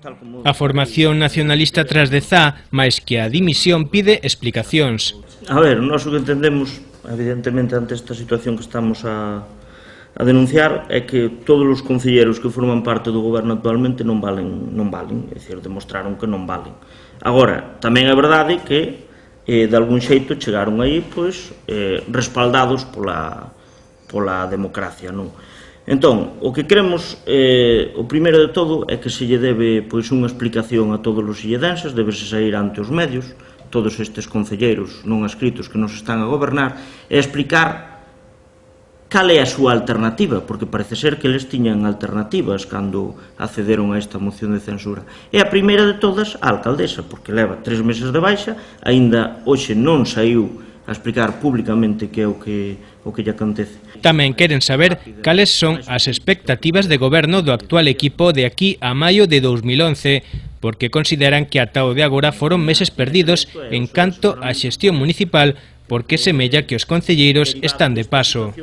A formación nacionalista tras Deza, máis que a dimisión, pide explicacións. A ver, nós o que entendemos, evidentemente, ante esta situación que estamos a denunciar, é que todos os concelleiros que forman parte do goberno actualmente non valen, é dicir, demostraron que non valen. Agora, tamén é verdade que, de algún xeito, chegaron aí, pois, respaldados pola democracia, non? Entón, o que queremos, o primeiro de todo, é que se lle debe pois unha explicación a todos os illedenses, debese sair ante os medios, todos estes concelleiros non adscritos que nos están a gobernar, e explicar cal é a súa alternativa, porque parece ser que eles tiñan alternativas cando accederon a esta moción de censura. E a primeira de todas, a alcaldesa, porque leva 3 meses de baixa, aínda hoxe non saiu a explicar públicamente que é o que lle acontece. Tamén queren saber cales son as expectativas de goberno do actual equipo de aquí a maio de 2011, porque consideran que ata o de agora foron meses perdidos en canto á xestión municipal, porque semella que os concelleiros están de paso.